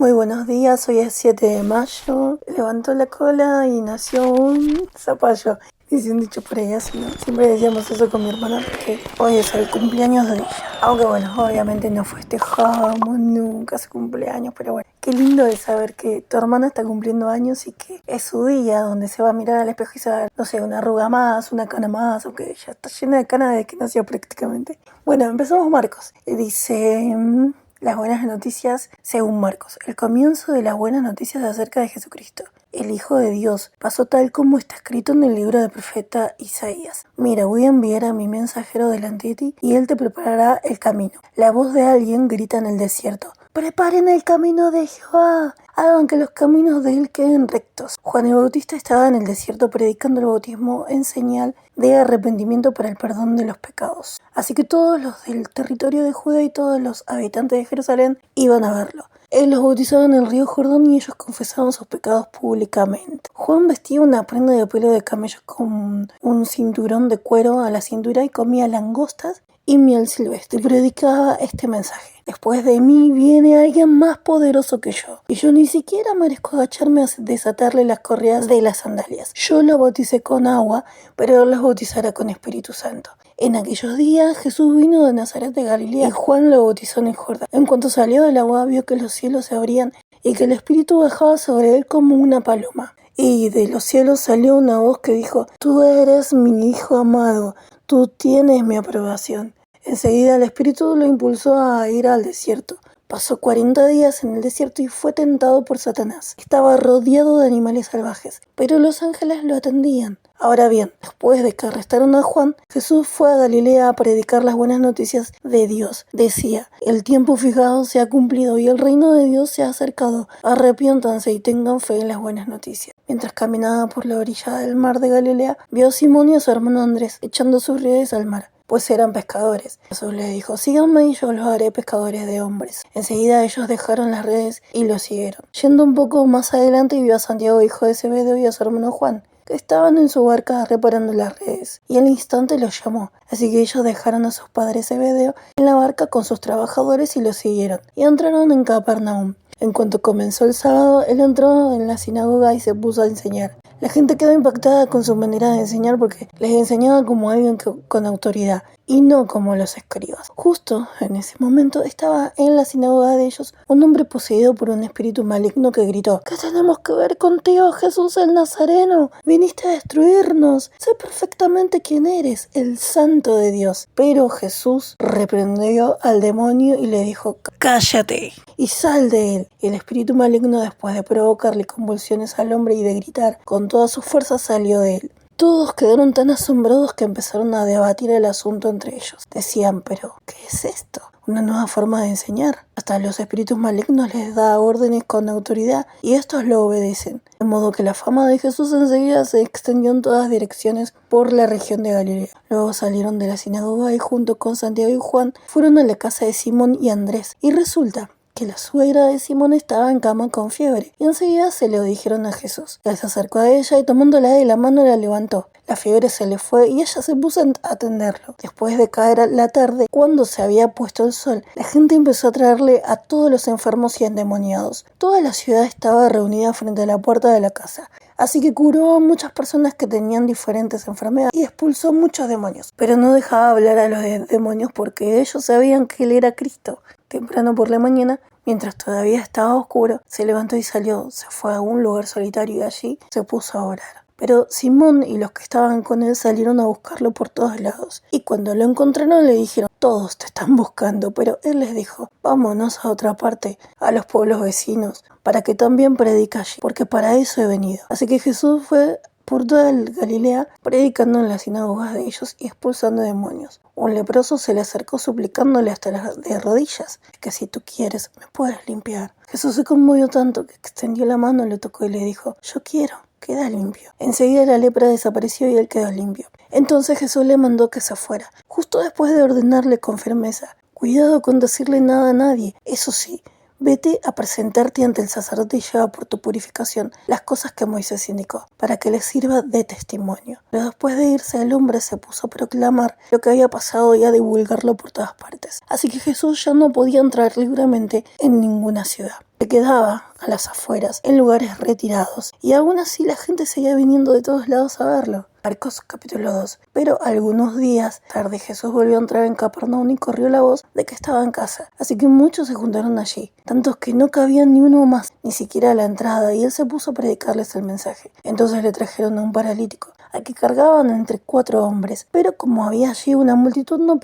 Muy buenos días, hoy es 7 de mayo, levantó la cola y nació un zapallo. Dice un dicho por ahí así, ¿no? Siempre decíamos eso con mi hermana porque hoy es el cumpleaños de ella. Aunque bueno, obviamente no festejamos nunca su cumpleaños, pero bueno. Qué lindo es saber que tu hermana está cumpliendo años y que es su día donde se va a mirar al espejo y se va a ver, no sé, una arruga más, una cana más, aunque ya está llena de canas desde que nació prácticamente. Bueno, empezamos Marcos. Dice... Las buenas noticias según Marcos. El comienzo de las buenas noticias acerca de Jesucristo, el Hijo de Dios, pasó tal como está escrito en el libro del profeta Isaías. Mira, voy a enviar a mi mensajero delante de ti y él te preparará el camino. La voz de alguien grita en el desierto. ¡Preparen el camino de Jehová! Hagan que los caminos de él queden rectos. Juan el Bautista estaba en el desierto predicando el bautismo en señal de arrepentimiento para el perdón de los pecados. Así que todos los del territorio de Judea y todos los habitantes de Jerusalén iban a verlo. Él los bautizaba en el río Jordán y ellos confesaban sus pecados públicamente. Juan vestía una prenda de pelo de camello con un cinturón de cuero a la cintura y comía langostas y miel silvestre. Y predicaba este mensaje. Después de mí viene alguien más poderoso que yo, y yo ni siquiera merezco agacharme a desatarle las correas de las sandalias. Yo lo bauticé con agua, pero él los bautizará con Espíritu Santo. En aquellos días Jesús vino de Nazaret de Galilea y Juan lo bautizó en el Jordán. En cuanto salió del agua vio que los cielos se abrían y que el Espíritu bajaba sobre él como una paloma. Y de los cielos salió una voz que dijo: Tú eres mi Hijo amado, tú tienes mi aprobación. Enseguida el Espíritu lo impulsó a ir al desierto. Pasó 40 días en el desierto y fue tentado por Satanás. Estaba rodeado de animales salvajes, pero los ángeles lo atendían. Ahora bien, después de que arrestaron a Juan, Jesús fue a Galilea a predicar las buenas noticias de Dios. Decía: el tiempo fijado se ha cumplido y el reino de Dios se ha acercado. Arrepiéntanse y tengan fe en las buenas noticias. Mientras caminaba por la orilla del mar de Galilea, vio a Simón y a su hermano Andrés echando sus redes al mar, pues eran pescadores. Jesús les dijo: síganme y yo los haré pescadores de hombres. Enseguida ellos dejaron las redes y lo siguieron. Yendo un poco más adelante vio a Santiago, hijo de Zebedeo, y a su hermano Juan, que estaban en su barca reparando las redes, y al instante los llamó. Así que ellos dejaron a sus padres Zebedeo en la barca con sus trabajadores y los siguieron, y entraron en Capernaum. En cuanto comenzó el sábado, él entró en la sinagoga y se puso a enseñar. La gente quedó impactada con su manera de enseñar porque les enseñaba como alguien con autoridad y no como los escribas. Justo en ese momento estaba en la sinagoga de ellos un hombre poseído por un espíritu maligno que gritó: ¿Qué tenemos que ver contigo, Jesús el Nazareno? Viniste a destruirnos. Sé perfectamente quién eres, el Santo de Dios. Pero Jesús reprendió al demonio y le dijo: cállate y sal de él. El espíritu maligno, después de provocarle convulsiones al hombre y de gritar con toda su fuerza, salió de él. Todos quedaron tan asombrados que empezaron a debatir el asunto entre ellos. Decían: ¿pero qué es esto? ¿Una nueva forma de enseñar? Hasta los espíritus malignos les da órdenes con autoridad y estos lo obedecen. De modo que la fama de Jesús enseguida se extendió en todas direcciones por la región de Galilea. Luego salieron de la sinagoga y junto con Santiago y Juan fueron a la casa de Simón y Andrés. Y resulta que la suegra de Simón estaba en cama con fiebre, y enseguida se lo dijeron a Jesús. Él se acercó a ella y tomándola de la mano la levantó. La fiebre se le fue y ella se puso a atenderlo. Después de caer la tarde, cuando se había puesto el sol, la gente empezó a traerle a todos los enfermos y endemoniados. Toda la ciudad estaba reunida frente a la puerta de la casa. Así que curó a muchas personas que tenían diferentes enfermedades y expulsó muchos demonios. Pero no dejaba hablar a los demonios porque ellos sabían que él era Cristo. Temprano por la mañana, mientras todavía estaba oscuro, se levantó y salió. Se fue a un lugar solitario y allí se puso a orar. Pero Simón y los que estaban con él salieron a buscarlo por todos lados. Y cuando lo encontraron le dijeron: todos te están buscando. Pero él les dijo: vámonos a otra parte, a los pueblos vecinos, para que también predique allí, porque para eso he venido. Así que Jesús fue por toda Galilea, predicando en las sinagogas de ellos y expulsando demonios. Un leproso se le acercó suplicándole hasta las de rodillas: que si tú quieres, me puedes limpiar. Jesús se conmovió tanto que extendió la mano, le tocó y le dijo: yo quiero, queda limpio. Enseguida la lepra desapareció y él quedó limpio. Entonces Jesús le mandó que se fuera, justo después de ordenarle con firmeza: cuidado con decirle nada a nadie, eso sí, vete a presentarte ante el sacerdote y lleva por tu purificación las cosas que Moisés indicó, para que les sirva de testimonio. Pero después de irse, el hombre se puso a proclamar lo que había pasado y a divulgarlo por todas partes. Así que Jesús ya no podía entrar libremente en ninguna ciudad. se quedaba a las afueras, en lugares retirados, y aún así la gente seguía viniendo de todos lados a verlo. Marcos capítulo 2. Pero algunos días tarde Jesús volvió a entrar en Capernaum y corrió la voz de que estaba en casa. Así que muchos se juntaron allí, tantos que no cabían ni uno más, ni siquiera a la entrada, y él se puso a predicarles el mensaje. Entonces le trajeron a un paralítico, al que cargaban entre 4 hombres, pero como había allí una multitud no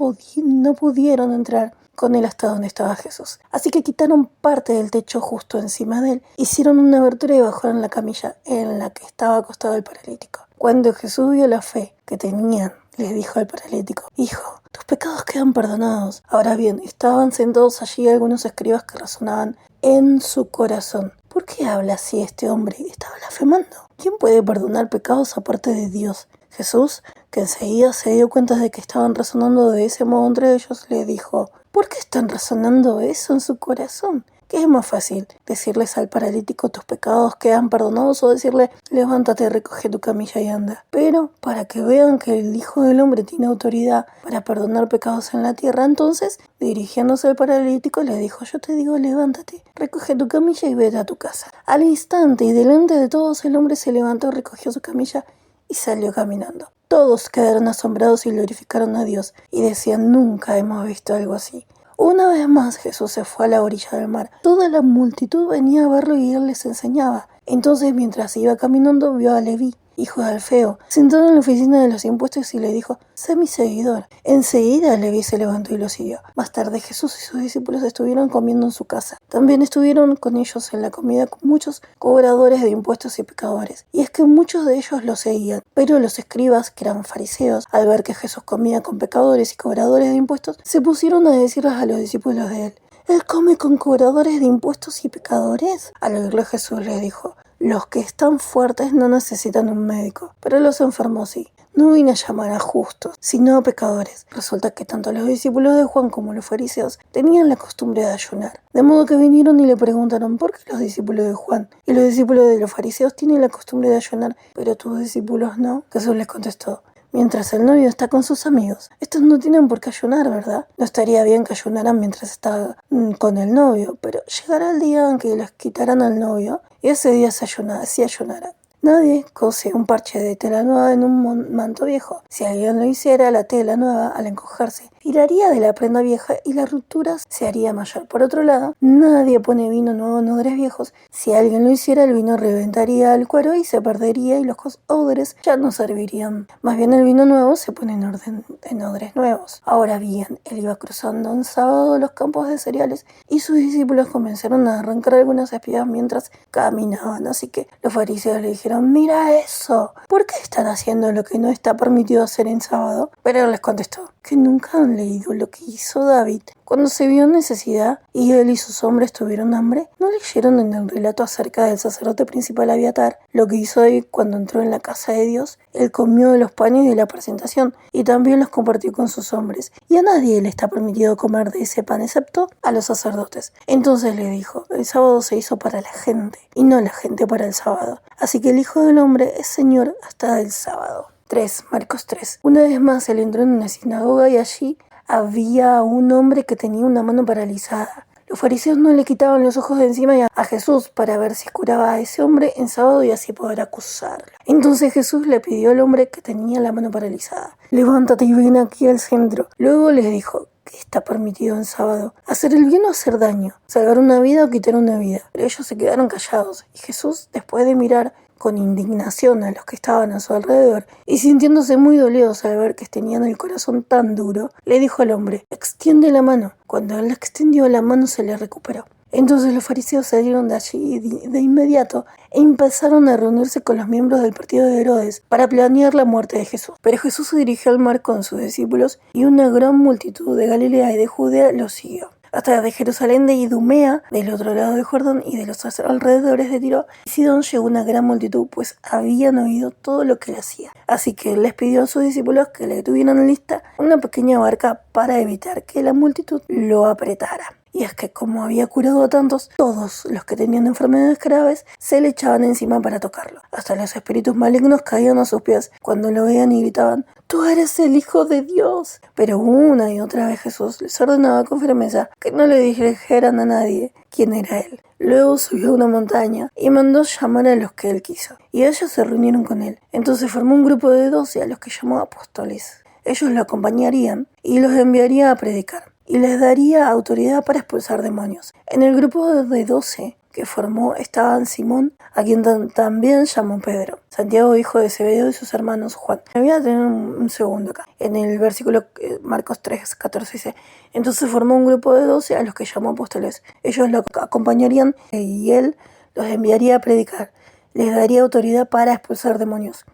pudieron entrar con él hasta donde estaba Jesús. Así que quitaron parte del techo justo encima de él, hicieron una abertura y bajaron la camilla en la que estaba acostado el paralítico. Cuando Jesús vio la fe que tenían, les dijo al paralítico: Hijo, tus pecados quedan perdonados. Ahora bien, estaban sentados allí algunos escribas que razonaban en su corazón: ¿por qué habla así este hombre? Está blasfemando. ¿Quién puede perdonar pecados aparte de Dios? Jesús, que enseguida se dio cuenta de que estaban razonando de ese modo entre ellos, le dijo: ¿por qué están razonando eso en su corazón? ¿Qué es más fácil? ¿Decirles al paralítico tus pecados quedan perdonados o decirle levántate, recoge tu camilla y anda? Pero para que vean que el Hijo del Hombre tiene autoridad para perdonar pecados en la tierra, entonces, dirigiéndose al paralítico, le dijo: yo te digo, levántate, recoge tu camilla y vete a tu casa. Al instante y delante de todos el hombre se levantó, recogió su camilla y salió caminando. Todos quedaron asombrados y glorificaron a Dios y decían: nunca hemos visto algo así. Una vez más Jesús se fue a la orilla del mar. Toda la multitud venía a verlo y él les enseñaba. Entonces, mientras iba caminando, vio a Leví, hijo de Alfeo, sentado en la oficina de los impuestos y le dijo: sé mi seguidor. Enseguida Leví se levantó y lo siguió. Más tarde Jesús y sus discípulos estuvieron comiendo en su casa. También estuvieron con ellos en la comida muchos cobradores de impuestos y pecadores. Y es que muchos de ellos lo seguían. Pero los escribas, que eran fariseos, al ver que Jesús comía con pecadores y cobradores de impuestos, se pusieron a decirles a los discípulos de él: ¿él come con cobradores de impuestos y pecadores? Al oírlo Jesús les dijo: los que están fuertes no necesitan un médico, pero los enfermos sí. No vine a llamar a justos, sino a pecadores. Resulta que tanto los discípulos de Juan como los fariseos tenían la costumbre de ayunar. De modo que vinieron y le preguntaron: ¿por qué los discípulos de Juan y los discípulos de los fariseos tienen la costumbre de ayunar, pero tus discípulos no? Jesús les contestó: mientras el novio está con sus amigos, estos no tienen por qué ayunar, ¿verdad? No estaría bien que ayunaran mientras está con el novio, pero llegará el día en que les quitarán al novio y ese día sí ayunarán. Nadie cose un parche de tela nueva en un manto viejo. Si alguien lo hiciera, la tela nueva, al encogerse, tiraría de la prenda vieja y la ruptura se haría mayor. Por otro lado, nadie pone vino nuevo en odres viejos. Si alguien lo hiciera, el vino reventaría el cuero y se perdería y los odres ya no servirían. Más bien el vino nuevo se pone en odres nuevos. Ahora bien, él iba cruzando un sábado los campos de cereales y sus discípulos comenzaron a arrancar algunas espigas mientras caminaban. Así que los fariseos le dijeron: mira eso, ¿por qué están haciendo lo que no está permitido hacer en sábado? Pero él les contestó: que nunca han leído lo que hizo David cuando se vio en necesidad y él y sus hombres tuvieron hambre. ¿No leyeron en el relato acerca del sacerdote principal Abiatar lo que hizo David cuando entró en la casa de Dios? Él comió de los panes de la presentación y también los compartió con sus hombres, y a nadie le está permitido comer de ese pan excepto a los sacerdotes. Entonces le dijo: el sábado se hizo para la gente y no la gente para el sábado, así que el Hijo del Hombre es Señor hasta el sábado. 3. Marcos 3. Una vez más él entró en una sinagoga y allí había un hombre que tenía una mano paralizada. Los fariseos no le quitaban los ojos de encima a Jesús para ver si curaba a ese hombre en sábado y así poder acusarlo. Entonces Jesús le pidió al hombre que tenía la mano paralizada: levántate y ven aquí al centro. Luego les dijo: ¿qué está permitido en sábado? ¿Hacer el bien o hacer daño? ¿Salvar una vida o quitar una vida? Pero ellos se quedaron callados y Jesús, después de mirar con indignación a los que estaban a su alrededor y sintiéndose muy dolidos al ver que tenían el corazón tan duro, le dijo al hombre: extiende la mano. Cuando él extendió la mano se le recuperó. Entonces los fariseos salieron de allí de inmediato e empezaron a reunirse con los miembros del partido de Herodes para planear la muerte de Jesús. Pero Jesús se dirigió al mar con sus discípulos y una gran multitud de Galilea y de Judea lo siguió. Hasta de Jerusalén, de Idumea, del otro lado del Jordán y de los alrededores de Tiro y Sidón llegó una gran multitud, pues habían oído todo lo que él hacía. Así que él les pidió a sus discípulos que le tuvieran lista una pequeña barca para evitar que la multitud lo apretara. y es que como había curado a tantos, todos los que tenían enfermedades graves se le echaban encima para tocarlo. Hasta los espíritus malignos caían a sus pies cuando lo veían y gritaban: «¡Tú eres el Hijo de Dios!». Pero una y otra vez Jesús les ordenaba con firmeza que no le dijeran a nadie quién era él. Luego subió a una montaña y mandó llamar a los que él quiso, y ellos se reunieron con él. Entonces formó un grupo de 12 a los que llamó apóstoles. Ellos lo acompañarían y los enviaría a predicar, y les daría autoridad para expulsar demonios. En el grupo de 12 que formó estaban Simón, a quien también llamó Pedro, Santiago hijo de Zebedeo y sus hermanos Juan. Me voy a tener un segundo acá. En el versículo Marcos 3:14 dice: entonces formó un grupo de 12 a los que llamó apóstoles. Ellos lo acompañarían y él los enviaría a predicar. Les daría autoridad para expulsar demonios.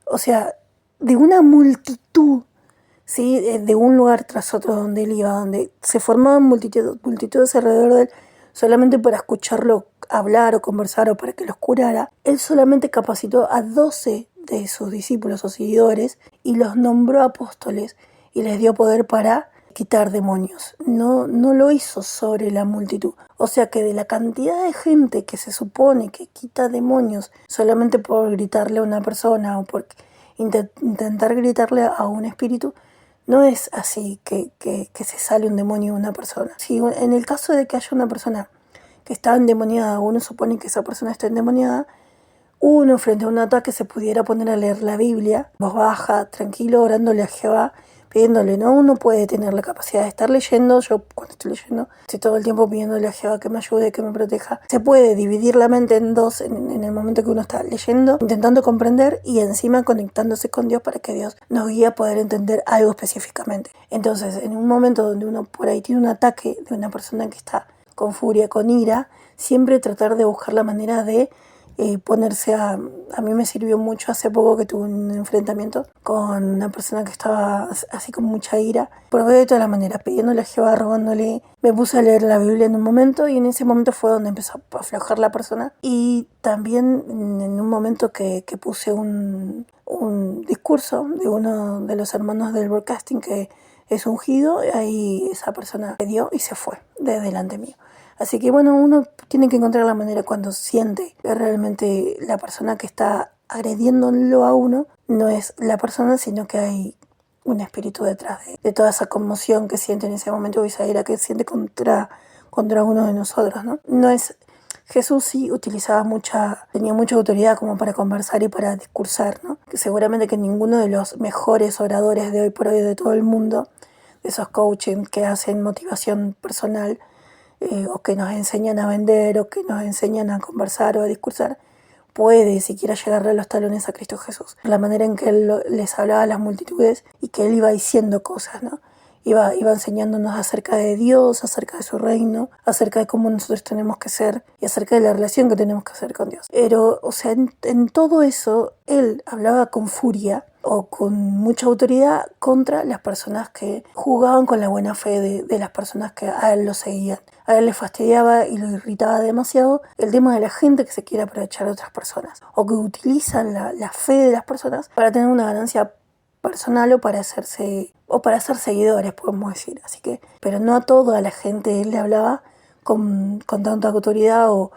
O sea, de una multitud, ¿sí? De un lugar tras otro donde él iba, donde se formaban multitudes alrededor de él, solamente para escucharlo hablar o conversar o para que los curara. Él solamente capacitó a 12 de sus discípulos o seguidores y los nombró apóstoles y les dio poder para quitar demonios. No lo hizo sobre la multitud. O sea que de la cantidad de gente que se supone que quita demonios solamente por gritarle a una persona o por intentar gritarle a un espíritu, no es así que se sale un demonio de una persona. Si en el caso de que haya una persona que está endemoniada, uno supone que esa persona está endemoniada, uno frente a un ataque se pudiera poner a leer la Biblia, voz baja, tranquilo, orándole a Jehová, pidiéndole, ¿no? Uno puede tener la capacidad de estar leyendo. Yo cuando estoy leyendo estoy todo el tiempo pidiéndole a Jehová que me ayude, que me proteja. Se puede dividir la mente en dos en el momento que uno está leyendo, intentando comprender y encima conectándose con Dios para que Dios nos guíe a poder entender algo específicamente. Entonces, en un momento donde uno por ahí tiene un ataque de una persona que está con furia, con ira, siempre tratar de buscar la manera de ponerse a mí me sirvió mucho hace poco que tuve un enfrentamiento con una persona que estaba así con mucha ira. Probé de todas las maneras, pidiéndole a Jehová, rogándole. Me puse a leer la Biblia en un momento y en ese momento fue donde empezó a aflojar la persona. Y también en un momento que puse un discurso de uno de los hermanos del broadcasting que es ungido, ahí esa persona le dio y se fue de delante mío. Así que bueno, uno tiene que encontrar la manera cuando siente que realmente la persona que está agrediéndolo a uno no es la persona, sino que hay un espíritu detrás de toda esa conmoción que siente en ese momento, o esa ira que siente contra uno de nosotros, ¿no? No es... Jesús sí tenía mucha autoridad como para conversar y para discursar, ¿no? Que seguramente que ninguno de los mejores oradores de hoy por hoy de todo el mundo, de esos coaching que hacen motivación personal, o que nos enseñan a vender o que nos enseñan a conversar o a discursar, puede siquiera llegarle a los talones a Cristo Jesús. La manera en que Él les hablaba a las multitudes y que Él iba diciendo cosas, ¿no? Iba enseñándonos acerca de Dios, acerca de su reino, acerca de cómo nosotros tenemos que ser y acerca de la relación que tenemos que hacer con Dios. Pero, o sea, en todo eso, Él hablaba con furia o con mucha autoridad contra las personas que jugaban con la buena fe de las personas que a Él lo seguían. A Él le fastidiaba y lo irritaba demasiado el tema de la gente que se quiere aprovechar de otras personas o que utilizan la fe de las personas para tener una ganancia personal o para ser seguidores, podemos decir. Así que, pero no a toda la gente él le hablaba con tanta autoridad o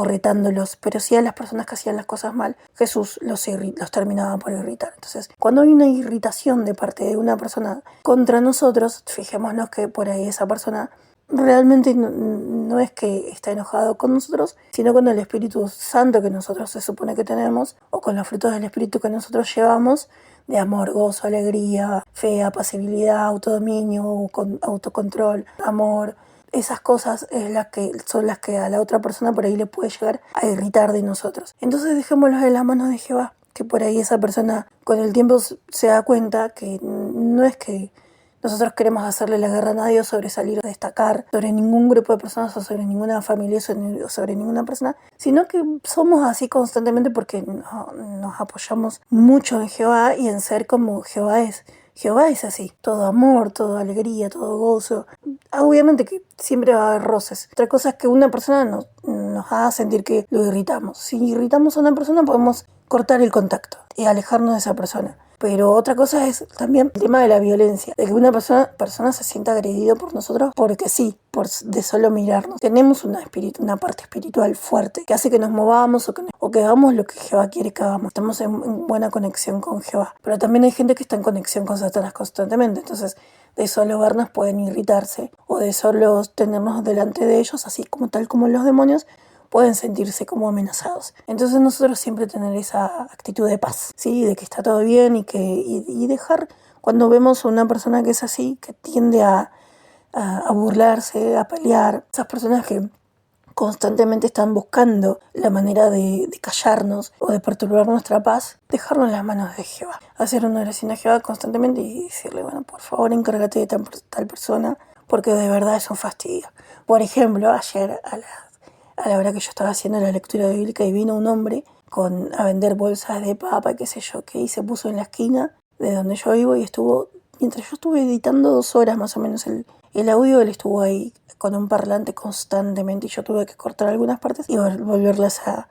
retándolos, pero sí a las personas que hacían las cosas mal, Jesús los terminaba por irritar. Entonces, cuando hay una irritación de parte de una persona contra nosotros, fijémonos que por ahí esa persona realmente no es que está enojado con nosotros, sino con el Espíritu Santo que nosotros se supone que tenemos, o con los frutos del Espíritu que nosotros llevamos, de amor, gozo, alegría, fe, apacibilidad, autodominio, autocontrol, amor. Esas cosas son las que a la otra persona por ahí le puede llegar a irritar de nosotros. Entonces dejémoslos en las manos de Jehová, que por ahí esa persona con el tiempo se da cuenta que no es que nosotros queremos hacerle la guerra a nadie o sobresalir o destacar sobre ningún grupo de personas o sobre ninguna familia o sobre ninguna persona, sino que somos así constantemente porque nos apoyamos mucho en Jehová y en ser como Jehová es. Jehová es así, todo amor, toda alegría, todo gozo. Obviamente que siempre va a haber roces. Otra cosa es que una persona nos haga sentir que lo irritamos. Si irritamos a una persona podemos cortar el contacto y alejarnos de esa persona. Pero otra cosa es también el tema de la violencia, de que una persona se sienta agredido por nosotros porque sí, de solo mirarnos. Tenemos una parte espiritual fuerte que hace que nos movamos o que hagamos lo que Jehová quiere que hagamos. Estamos en buena conexión con Jehová. Pero también hay gente que está en conexión con Satanás constantemente. Entonces, de solo vernos pueden irritarse o de solo tenernos delante de ellos, así como tal como los demonios, pueden sentirse como amenazados. Entonces nosotros siempre tener esa actitud de paz, ¿sí? De que está todo bien y dejar, cuando vemos a una persona que es así, que tiende a burlarse, a pelear, esas personas que constantemente están buscando la manera de callarnos o de perturbar nuestra paz, dejarlo en las manos de Jehová. Hacer una oración a Jehová constantemente y decirle, bueno, por favor, encárgate de tal persona, porque de verdad es un fastidio. Por ejemplo, ayer a la hora que yo estaba haciendo la lectura bíblica y vino un hombre a vender bolsas de papa, qué sé yo, que y se puso en la esquina de donde yo vivo y estuvo, mientras yo estuve editando 2 horas más o menos el audio, él estuvo ahí con un parlante constantemente y yo tuve que cortar algunas partes y volverlas a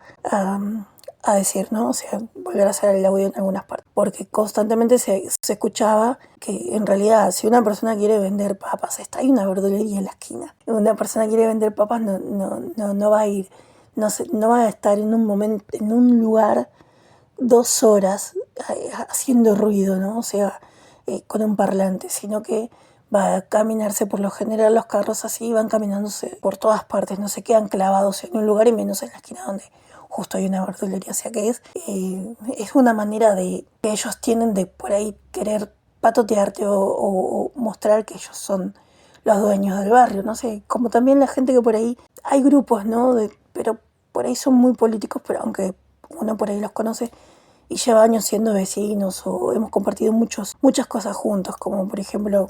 decir, ¿no? O sea, volver a hacer el audio en algunas partes. Porque constantemente se escuchaba que en realidad si una persona quiere vender papas, hay una verdulería en la esquina. Una persona quiere vender papas no va a ir, no va a estar en un momento, en un lugar 2 horas haciendo ruido, ¿no? O sea, con un parlante, sino que va a caminarse. Por lo general los carros así van caminándose por todas partes, no se quedan clavados en un lugar y menos en la esquina donde justo hay una verdulería. O sea que es una manera que ellos tienen de por ahí querer patotearte o mostrar que ellos son los dueños del barrio, no sé, como también la gente que por ahí, hay grupos, ¿no? Pero por ahí son muy políticos, pero aunque uno por ahí los conoce y lleva años siendo vecinos o hemos compartido muchas cosas juntos, como por ejemplo,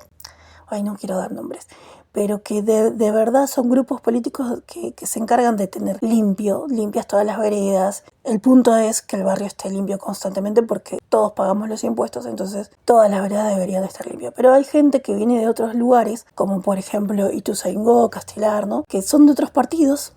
no quiero dar nombres, pero que de verdad son grupos políticos que se encargan de tener limpias todas las veredas. El punto es que el barrio esté limpio constantemente porque todos pagamos los impuestos, entonces todas las veredas deberían de estar limpias. Pero hay gente que viene de otros lugares, como por ejemplo Ituzaingó, Castelar, ¿no? Que son de otros partidos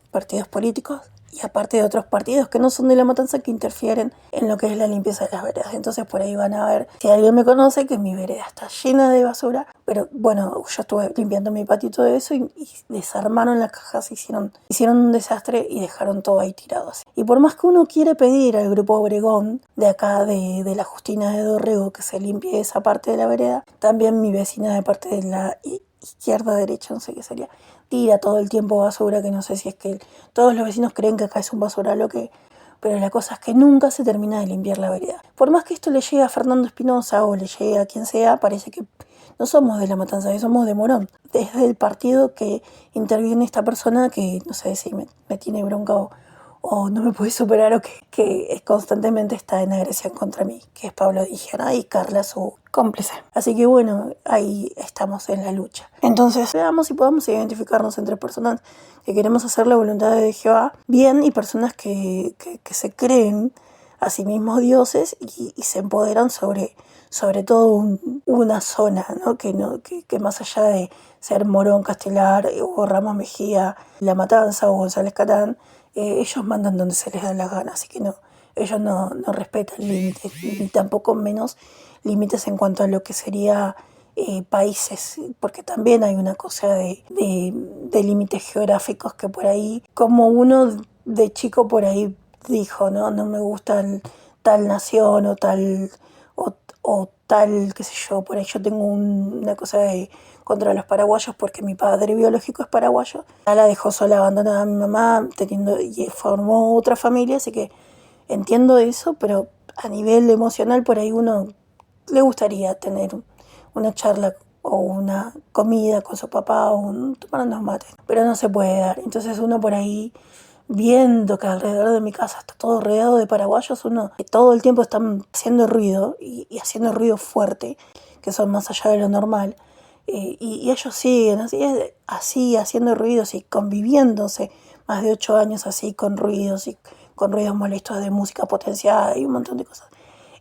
políticos, y aparte de otros partidos que no son de La Matanza que interfieren en lo que es la limpieza de las veredas. Entonces por ahí van a ver, si alguien me conoce, que mi vereda está llena de basura, pero bueno, yo estuve limpiando mi patio y todo eso y desarmaron las cajas, hicieron un desastre y dejaron todo ahí tirado así. Y por más que uno quiere pedir al grupo Obregón de acá de la Justina de Dorrego que se limpie esa parte de la vereda, también mi vecina de parte de la izquierda, derecha, no sé qué sería, tira todo el tiempo basura, que no sé si es que todos los vecinos creen que acá es un basural o qué, pero la cosa es que nunca se termina de limpiar la vereda. Por más que esto le llegue a Fernando Espinosa o le llegue a quien sea, parece que no somos de La Matanza, somos de Morón. Desde el partido que interviene esta persona que no sé si me tiene bronca o no me puede superar o que constantemente está en agresión contra mí, que es Pablo Dígena y Carla, su cómplice. Así que bueno, ahí estamos en la lucha. Entonces veamos si podemos identificarnos entre personas que queremos hacer la voluntad de Jehová bien y personas que se creen a sí mismos dioses y se empoderan sobre todo una zona, ¿no? Que más allá de ser Morón, Castelar o Ramos Mejía, La Matanza o González Catán, ellos mandan donde se les da la gana, así que ellos no respetan límites, ni tampoco menos límites en cuanto a lo que sería países, porque también hay una cosa de límites geográficos que por ahí, como uno de chico por ahí dijo, no me gusta tal nación o tal, qué sé yo, por ahí yo tengo una cosa contra los paraguayos porque mi padre biológico es paraguayo. La dejó sola, abandonada a mi mamá, y formó otra familia, así que entiendo eso, pero a nivel emocional por ahí uno le gustaría tener una charla o una comida con su papá o tomar unos mates, pero no se puede dar. Entonces uno por ahí, viendo que alrededor de mi casa está todo rodeado de paraguayos, uno que todo el tiempo están haciendo ruido y haciendo ruido fuerte, que son más allá de lo normal, y ellos siguen así haciendo ruidos y conviviéndose más de 8 años así con ruidos y con ruidos molestos de música potenciada y un montón de cosas.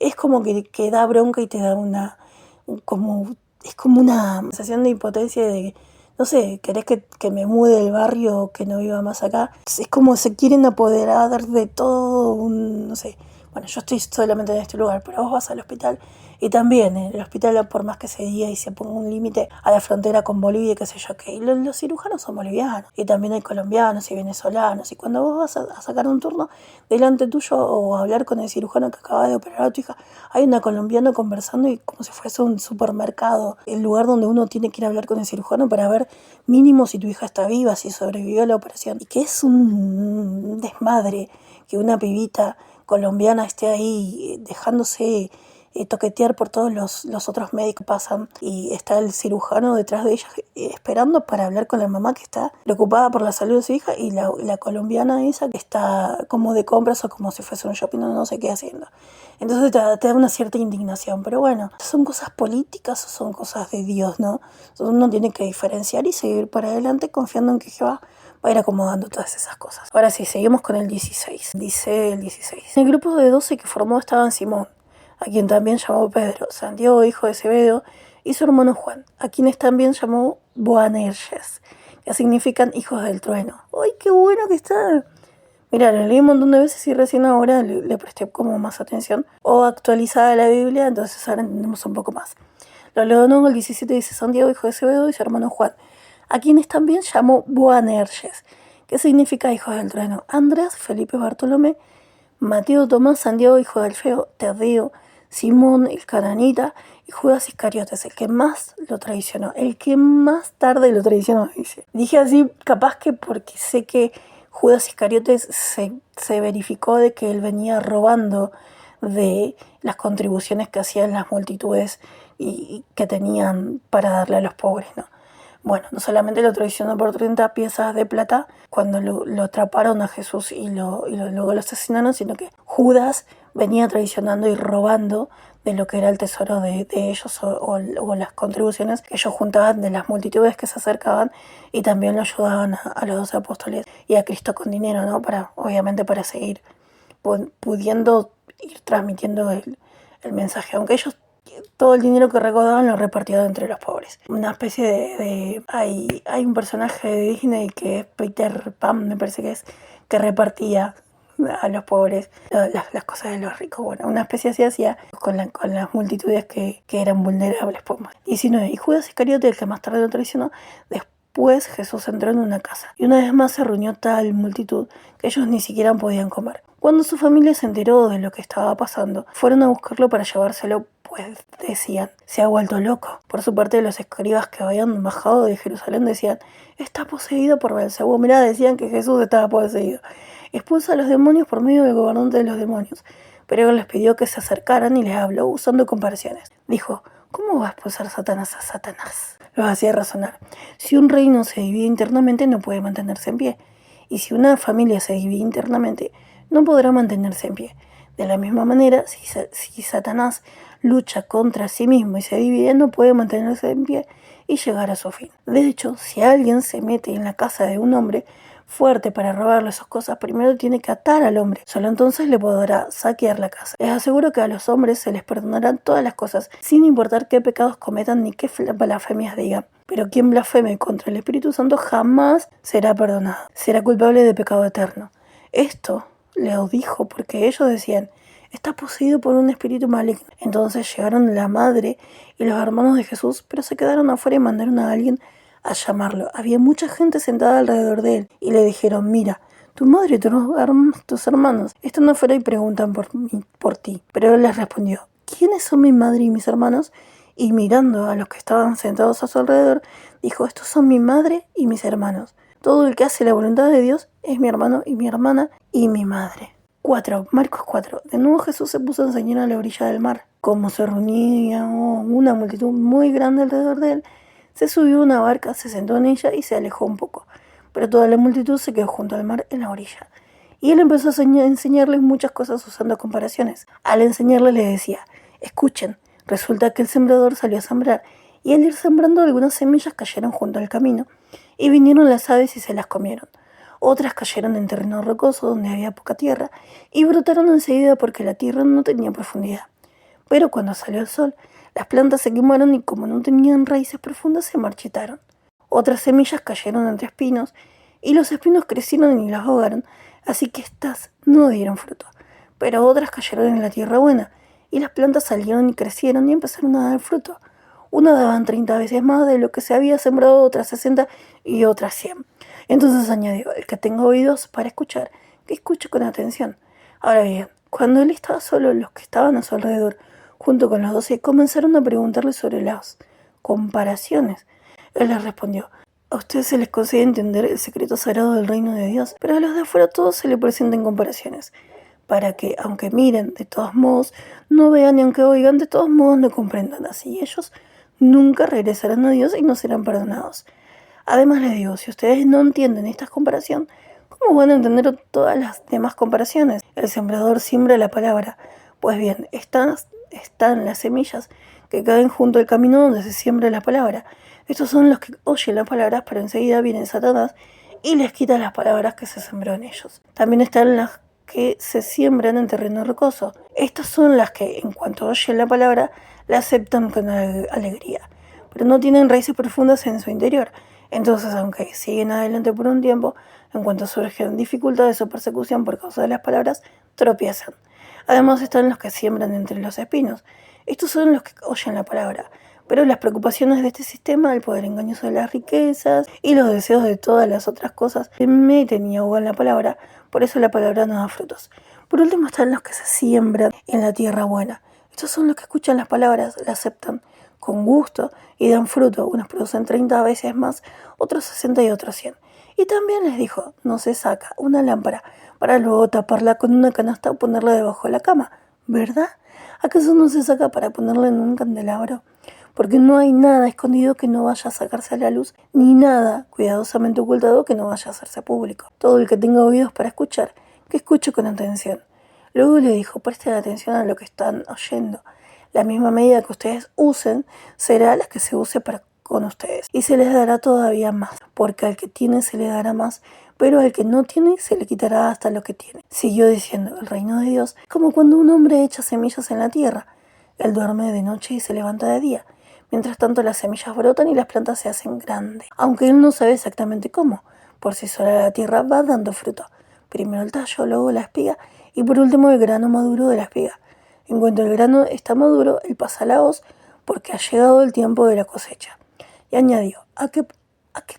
Es como que da bronca y te da es como una sensación de impotencia de, no sé, querés que me mude del barrio, que no viva más acá. Es como se quieren apoderar de todo, no sé, Bueno, yo estoy solamente en este lugar, pero vos vas al hospital y también en el hospital, por más que se diga y se ponga un límite a la frontera con Bolivia, qué sé yo qué, y los cirujanos son bolivianos y también hay colombianos y venezolanos, y cuando vos vas a sacar un turno delante tuyo o a hablar con el cirujano que acaba de operar a tu hija, hay una colombiana conversando y como si fuese un supermercado, el lugar donde uno tiene que ir a hablar con el cirujano para ver mínimo si tu hija está viva, si sobrevivió a la operación, y que es un desmadre que una pibita colombiana esté ahí dejándose toquetear por todos los otros médicos que pasan, y está el cirujano detrás de ella esperando para hablar con la mamá que está preocupada por la salud de su hija, y la colombiana esa que está como de compras o como si fuese un shopping, no sé qué haciendo. Entonces te da una cierta indignación, pero bueno, ¿son cosas políticas o son cosas de Dios, no? Entonces uno tiene que diferenciar y seguir para adelante confiando en que Jehová va a ir acomodando todas esas cosas. Ahora sí, seguimos con el 16. Dice el 16. En el grupo de 12 que formó estaban Simón, a quien también llamó Pedro, Santiago, hijo de Zebedeo, y su hermano Juan, a quienes también llamó Boanerges, que significan hijos del trueno. ¡Ay, qué bueno que está! Mira, lo leí un montón de veces y recién ahora le presté como más atención. O actualizada la Biblia, entonces ahora entendemos un poco más. Lo leo de nuevo, el 17 dice Santiago, hijo de Zebedeo, y su hermano Juan, a quienes también llamó Boanerges, que significa hijos del trueno. Andrés, Felipe, Bartolomé, Mateo, Tomás, Santiago, hijo de Alfeo, Tadeo, Simón, el cananita, y Judas Iscariotes, el que más lo traicionó, el que más tarde lo traicionó, dice. Dije así capaz que porque sé que Judas Iscariotes se verificó de que él venía robando de las contribuciones que hacían las multitudes y que tenían para darle a los pobres, ¿no? Bueno, no solamente lo traicionó por 30 piezas de plata cuando lo atraparon a Jesús y luego lo asesinaron, sino que Judas venía traicionando y robando de lo que era el tesoro de ellos o las contribuciones que ellos juntaban de las multitudes que se acercaban, y también lo ayudaban a los 12 apóstoles y a Cristo con dinero, ¿no? Obviamente para seguir pudiendo ir transmitiendo el mensaje, aunque ellos todo el dinero que recaudaban lo repartían entre los pobres. Una especie hay un personaje de Disney que es Peter Pan, me parece que es, que repartía a los pobres las cosas de los ricos. Bueno, una especie así hacía con las multitudes que eran vulnerables. 19. Y Judas Iscariote, el que más tarde lo traicionó, después Jesús entró en una casa, y una vez más se reunió tal multitud que ellos ni siquiera podían comer. Cuando su familia se enteró de lo que estaba pasando, fueron a buscarlo para llevárselo, pues decían, se ha vuelto loco. Por su parte, los escribas que habían bajado de Jerusalén decían, está poseído por Beelzebú. Mirá, decían que Jesús estaba poseído. Expulsa a los demonios por medio del gobernante de los demonios. Pero él les pidió que se acercaran y les habló usando comparaciones. Dijo, ¿cómo va a expulsar Satanás a Satanás? Los hacía razonar. Si un reino se divide internamente, no puede mantenerse en pie. Y si una familia se divide internamente, no podrá mantenerse en pie. De la misma manera, si Satanás lucha contra sí mismo y se divide, no puede mantenerse en pie y llegar a su fin. De hecho, si alguien se mete en la casa de un hombre fuerte para robarle sus cosas, primero tiene que atar al hombre. Solo entonces le podrá saquear la casa. Les aseguro que a los hombres se les perdonarán todas las cosas, sin importar qué pecados cometan ni qué blasfemias digan. Pero quien blasfeme contra el Espíritu Santo jamás será perdonado. Será culpable de pecado eterno. Esto lo dijo porque ellos decían, está poseído por un espíritu maligno. Entonces llegaron la madre y los hermanos de Jesús, pero se quedaron afuera y mandaron a alguien a llamarlo. Había mucha gente sentada alrededor de él y le dijeron, mira, tu madre y tus hermanos están afuera y preguntan por ti. Pero él les respondió, ¿quiénes son mi madre y mis hermanos? Y mirando a los que estaban sentados a su alrededor, dijo, estos son mi madre y mis hermanos. Todo el que hace la voluntad de Dios es mi hermano y mi hermana y mi madre. 4. Marcos 4. De nuevo Jesús se puso a enseñar a la orilla del mar. Como se reunía una multitud muy grande alrededor de él, se subió a una barca, se sentó en ella y se alejó un poco. Pero toda la multitud se quedó junto al mar en la orilla. Y él empezó a enseñarles muchas cosas usando comparaciones. Al enseñarles les decía, escuchen, resulta que el sembrador salió a sembrar, y al ir sembrando algunas semillas cayeron junto al camino, y vinieron las aves y se las comieron. Otras cayeron en terreno rocoso donde había poca tierra, y brotaron enseguida porque la tierra no tenía profundidad. Pero cuando salió el sol, las plantas se quemaron y como no tenían raíces profundas se marchitaron. Otras semillas cayeron entre espinos, y los espinos crecieron y las ahogaron, así que éstas no dieron fruto. pero otras cayeron en la tierra buena, y las plantas salieron y crecieron y empezaron a dar fruto. Una daban 30 veces más de lo que se había sembrado, otras 60 y otras 100. Entonces añadió, el que tenga oídos para escuchar, que escuche con atención. Ahora bien, cuando él estaba solo, los que estaban a su alrededor, junto con los 12, comenzaron a preguntarle sobre las comparaciones. Él les respondió, a ustedes se les concede entender el secreto sagrado del reino de Dios, pero a los de afuera todos se les presentan comparaciones, para que, aunque miren, de todos modos, no vean y aunque oigan, de todos modos no comprendan. Así ellos nunca regresarán a Dios y no serán perdonados. Además les digo, si ustedes no entienden esta comparación, ¿cómo van a entender todas las demás comparaciones? El sembrador siembra la palabra. Pues bien, están las semillas que caen junto al camino donde se siembra la palabra. Estos son los que oyen las palabras, pero enseguida viene Satanás y les quita las palabras que se sembró en ellos. También están las que se siembran en terreno rocoso. Estas son las que, en cuanto oyen la palabra, la aceptan con alegría, pero no tienen raíces profundas en su interior. Entonces, aunque siguen adelante por un tiempo, en cuanto surgen dificultades o persecución por causa de las palabras, tropiezan. Además están los que siembran entre los espinos. Estos son los que oyen la palabra, pero las preocupaciones de este sistema, el poder engañoso de las riquezas y los deseos de todas las otras cosas se meten y ahogan la palabra, por eso la palabra no da frutos. Por último están los que se siembran en la tierra buena. Estos son los que escuchan las palabras, las aceptan con gusto y dan fruto. Unos producen 30 veces más, otros 60 y otros 100. Y también les dijo, no se saca una lámpara para luego taparla con una canasta o ponerla debajo de la cama, ¿verdad? ¿Acaso no se saca para ponerla en un candelabro? Porque no hay nada escondido que no vaya a sacarse a la luz, ni nada cuidadosamente ocultado que no vaya a hacerse público. Todo el que tenga oídos para escuchar, que escuche con atención. Luego le dijo, presten atención a lo que están oyendo. La misma medida que ustedes usen será la que se use con ustedes, y se les dará todavía más, porque al que tiene se le dará más, pero al que no tiene se le quitará hasta lo que tiene. Siguió diciendo, el reino de Dios es como cuando un hombre echa semillas en la tierra. Él duerme de noche y se levanta de día. Mientras tanto las semillas brotan y las plantas se hacen grandes, aunque él no sabe exactamente cómo. Por sí sola la tierra va dando fruto. Primero el tallo, luego la espiga y por último el grano maduro de la espiga. En cuanto el grano está maduro, él pasa a la hoz porque ha llegado el tiempo de la cosecha. Y añadió, ¿a qué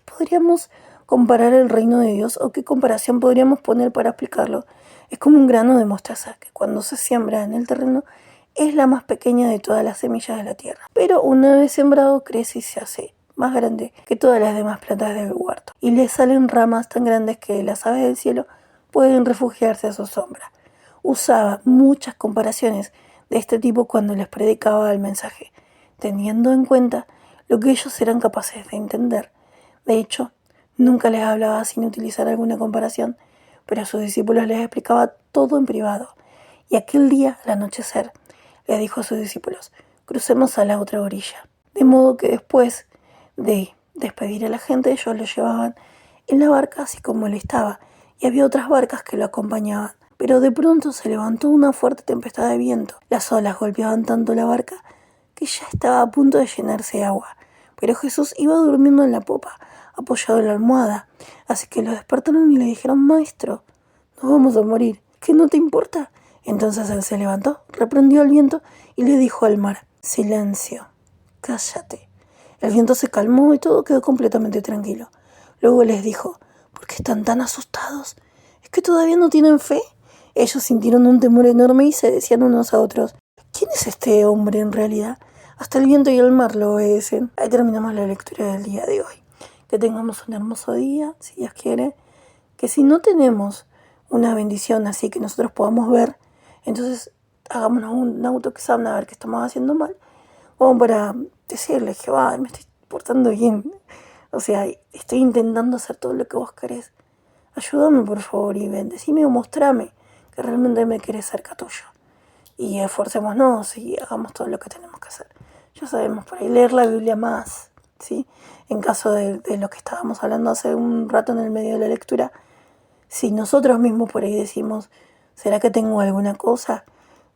podríamos comparar el reino de Dios o qué comparación podríamos poner para explicarlo? Es como un grano de mostaza que cuando se siembra en el terreno es la más pequeña de todas las semillas de la tierra. Pero una vez sembrado crece y se hace más grande que todas las demás plantas del huerto. Y le salen ramas tan grandes que las aves del cielo pueden refugiarse a su sombra. Usaba muchas comparaciones de este tipo cuando les predicaba el mensaje, teniendo en cuenta lo que ellos eran capaces de entender. De hecho, nunca les hablaba sin utilizar alguna comparación, pero a sus discípulos les explicaba todo en privado. Y aquel día, al anochecer, le dijo a sus discípulos, crucemos a la otra orilla. De modo que después de despedir a la gente, ellos lo llevaban en la barca así como él estaba, y había otras barcas que lo acompañaban. Pero de pronto se levantó una fuerte tempestad de viento. Las olas golpeaban tanto la barca que ya estaba a punto de llenarse de agua. Pero Jesús iba durmiendo en la popa, apoyado en la almohada. Así que lo despertaron y le dijeron, Maestro, nos vamos a morir. ¿Qué no te importa? Entonces él se levantó, reprendió al viento y le dijo al mar, silencio, cállate. El viento se calmó y todo quedó completamente tranquilo. Luego les dijo, ¿por qué están tan asustados? ¿Es que todavía no tienen fe? Ellos sintieron un temor enorme y se decían unos a otros, ¿quién es este hombre en realidad? Hasta el viento y el mar lo obedecen. Ahí terminamos la lectura del día de hoy. Que tengamos un hermoso día, si Dios quiere. Que si no tenemos una bendición así que nosotros podamos ver, entonces hagámonos un autoexamen a ver qué estamos haciendo mal. O para decirle, Jehová, me estoy portando bien. O sea, estoy intentando hacer todo lo que vos querés. Ayúdame por favor y bendecime o mostrame que realmente me querés cerca tuyo. Y esforcémonos y hagamos todo lo que tenemos que hacer. Ya sabemos, por ahí leer la Biblia más, ¿sí? En caso de lo que estábamos hablando hace un rato en el medio de la lectura, si nosotros mismos por ahí decimos, ¿será que tengo alguna cosa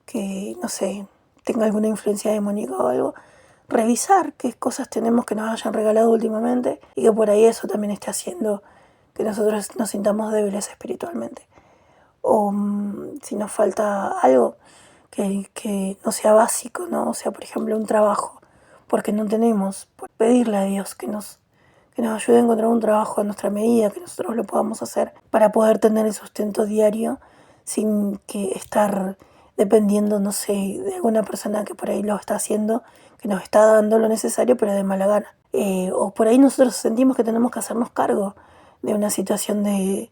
que, no sé, tenga alguna influencia demoníaca o algo? Revisar qué cosas tenemos que nos hayan regalado últimamente y que por ahí eso también esté haciendo que nosotros nos sintamos débiles espiritualmente. o si nos falta algo que no sea básico, ¿no? O sea, por ejemplo, un trabajo, porque no tenemos, por pedirle a Dios que nos ayude a encontrar un trabajo a nuestra medida, que nosotros lo podamos hacer para poder tener el sustento diario sin que estar dependiendo, no sé, de alguna persona que por ahí lo está haciendo, que nos está dando lo necesario, pero de mala gana. O por ahí nosotros sentimos que tenemos que hacernos cargo de una situación de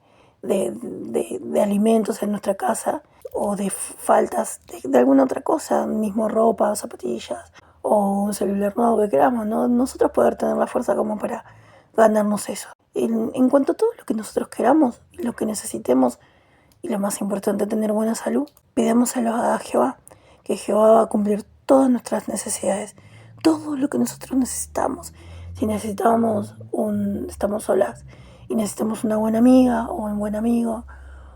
alimentos en nuestra casa o de faltas de alguna otra cosa, mismo ropa, zapatillas o un celular nuevo que queramos, ¿no? Nosotros poder tener la fuerza como para ganarnos eso. En cuanto a todo lo que nosotros queramos y lo que necesitemos, y lo más importante, tener buena salud, pidámoselo a Jehová, que Jehová va a cumplir todas nuestras necesidades, todo lo que nosotros necesitamos. Si estamos solas y necesitamos una buena amiga o un buen amigo,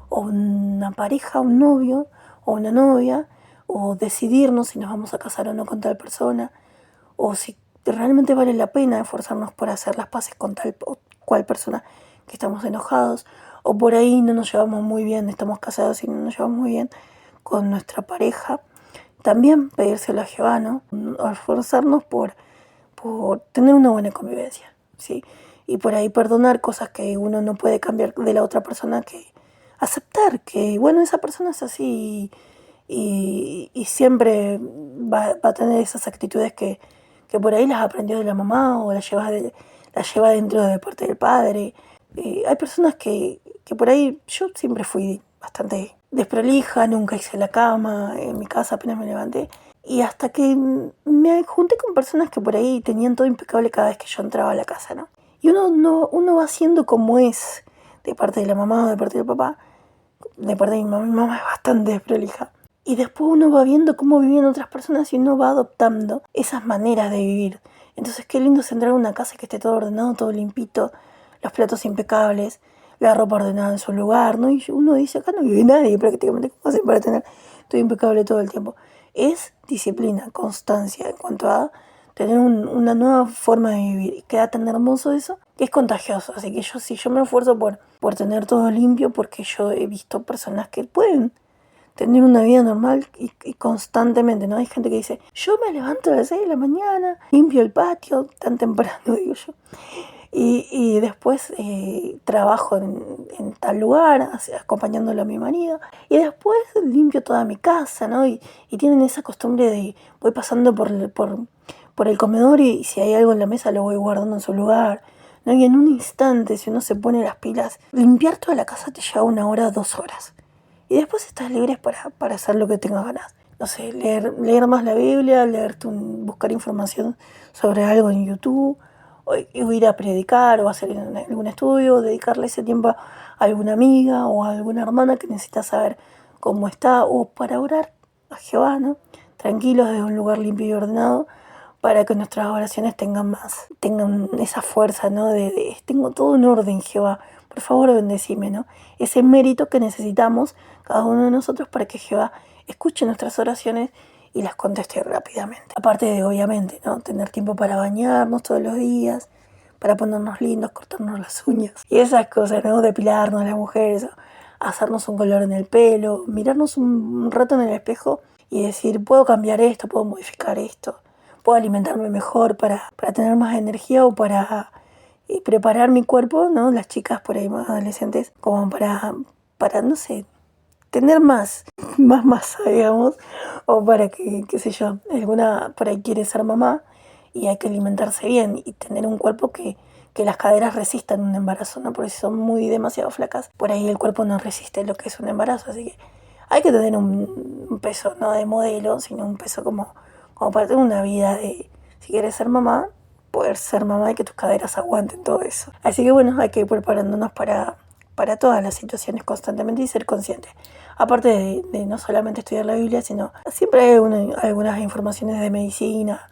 o una pareja, un novio o una novia, o decidirnos si nos vamos a casar o no con tal persona, o si realmente vale la pena esforzarnos por hacer las paces con tal o cual persona que estamos enojados, o por ahí no nos llevamos muy bien, estamos casados y no nos llevamos muy bien con nuestra pareja, también pedírselo a Jehová, ¿no? Esforzarnos por tener una buena convivencia, ¿sí? Y por ahí perdonar cosas que uno no puede cambiar de la otra persona, que aceptar que, bueno, esa persona es así y siempre va a tener esas actitudes que por ahí las aprendió de la mamá o las lleva dentro de parte del padre. Hay personas que por ahí, yo siempre fui bastante desprolija, nunca hice la cama, en mi casa apenas me levanté. Y hasta que me junté con personas que por ahí tenían todo impecable cada vez que yo entraba a la casa, ¿no? Y uno va siendo como es, de parte de la mamá o de parte del papá, de parte de mi mamá es bastante desprolija. Y después uno va viendo cómo vivían otras personas y uno va adoptando esas maneras de vivir. Entonces qué lindo es entrar a una casa y que esté todo ordenado, todo limpito, los platos impecables, la ropa ordenada en su lugar, ¿no? Y uno dice, acá no vive nadie prácticamente, ¿cómo hacen para tener todo impecable todo el tiempo? Es disciplina, constancia en cuanto a tener una nueva forma de vivir. Y queda tan hermoso eso que es contagioso. Así que yo me esfuerzo por tener todo limpio, porque yo he visto personas que pueden tener una vida normal y constantemente, ¿no? Hay gente que dice, yo me levanto a las 6 de la mañana, limpio el patio, tan temprano, digo yo. Y después trabajo en tal lugar, acompañándolo a mi marido. Y después limpio toda mi casa, ¿no? Y tienen esa costumbre de voy pasando por el comedor y si hay algo en la mesa lo voy guardando en su lugar, ¿no? Y en un instante, si uno se pone las pilas, limpiar toda la casa te lleva 1 hora, 2 horas. Y después estás libre para hacer lo que tengas ganas. No sé, leer más la Biblia, buscar información sobre algo en YouTube, o ir a predicar o hacer algún estudio, dedicarle ese tiempo a alguna amiga o a alguna hermana que necesita saber cómo está, o para orar a Jehová, ¿no? Tranquilos desde un lugar limpio y ordenado, para que nuestras oraciones tengan esa fuerza, ¿no? Tengo todo en orden, Jehová, por favor bendecime, ¿no? Ese mérito que necesitamos cada uno de nosotros para que Jehová escuche nuestras oraciones y las conteste rápidamente. Aparte de, obviamente, ¿no? Tener tiempo para bañarnos todos los días, para ponernos lindos, cortarnos las uñas y esas cosas, ¿no? Depilarnos las mujeres, hacernos un color en el pelo, mirarnos un rato en el espejo y decir, puedo cambiar esto, puedo modificar esto, puedo alimentarme mejor para tener más energía o para preparar mi cuerpo, ¿no? Las chicas por ahí más adolescentes, como para no sé, tener más masa, digamos, o para que, qué sé yo, alguna por ahí quiere ser mamá y hay que alimentarse bien y tener un cuerpo que las caderas resistan un embarazo, ¿no? Porque si son demasiado flacas, por ahí el cuerpo no resiste lo que es un embarazo, así que hay que tener un peso, no de modelo, sino un peso como para tener una vida de, si quieres ser mamá, poder ser mamá y que tus caderas aguanten todo eso. Así que bueno, hay que ir preparándonos para todas las situaciones constantemente y ser conscientes. Aparte de no solamente estudiar la Biblia, sino siempre hay algunas informaciones de medicina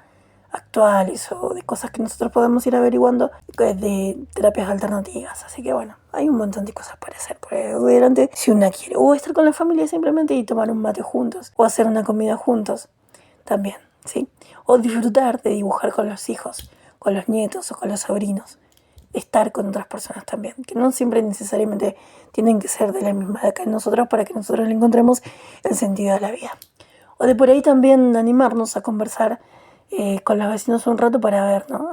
actuales o de cosas que nosotros podemos ir averiguando de terapias alternativas. Así que bueno, hay un montón de cosas para hacer por ahí adelante si una quiere. O estar con la familia simplemente y tomar un mate juntos o hacer una comida juntos también, ¿sí? O disfrutar de dibujar con los hijos, con los nietos o con los sobrinos. estar con otras personas también, que no siempre necesariamente tienen que ser de la misma edad que nosotros para que nosotros le encontremos el sentido de la vida. O de por ahí también animarnos a conversar con los vecinos un rato para ver, ¿no?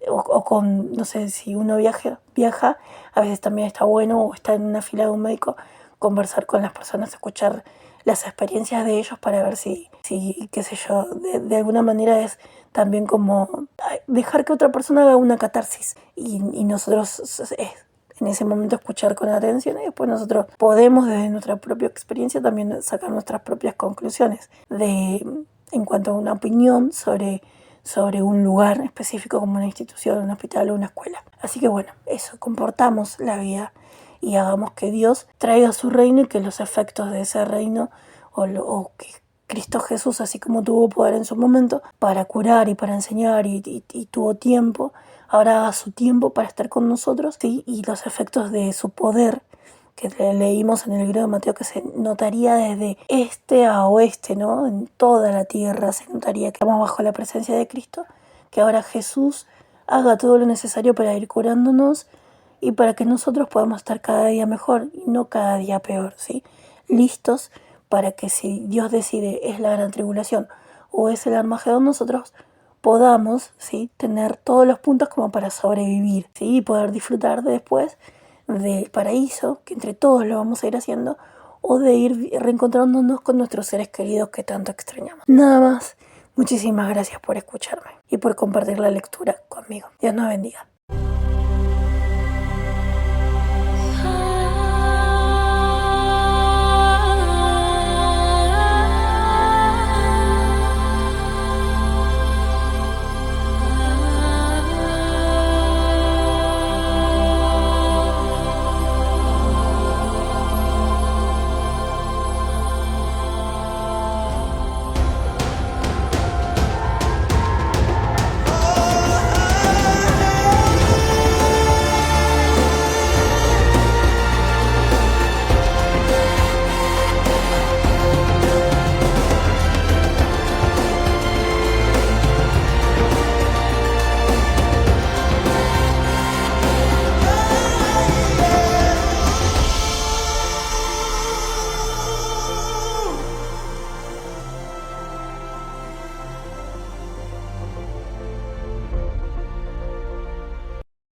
O con, no sé, si uno viaja, a veces también está bueno, o está en una fila de un médico, conversar con las personas, escuchar las experiencias de ellos para ver si qué sé yo, de alguna manera es también como dejar que otra persona haga una catarsis y nosotros en ese momento escuchar con atención y después nosotros podemos desde nuestra propia experiencia también sacar nuestras propias conclusiones en cuanto a una opinión sobre un lugar específico como una institución, un hospital o una escuela. Así que bueno, eso, comportamos la vida y hagamos que Dios traiga su reino y que los efectos de ese reino o que Cristo Jesús, así como tuvo poder en su momento para curar y para enseñar y tuvo tiempo, ahora haga su tiempo para estar con nosotros, ¿sí? Y los efectos de su poder que leímos en el libro de Mateo, que se notaría desde este a oeste, ¿no? En toda la tierra se notaría que estamos bajo la presencia de Cristo, que ahora Jesús haga todo lo necesario para ir curándonos y para que nosotros podamos estar cada día mejor y no cada día peor, ¿sí? Listos para que si Dios decide es la gran tribulación o es el Armagedón, nosotros podamos, ¿sí?, tener todos los puntos como para sobrevivir, ¿sí?, y poder disfrutar después del paraíso, que entre todos lo vamos a ir haciendo, o de ir reencontrándonos con nuestros seres queridos que tanto extrañamos. Nada más, muchísimas gracias por escucharme y por compartir la lectura conmigo. Dios nos bendiga.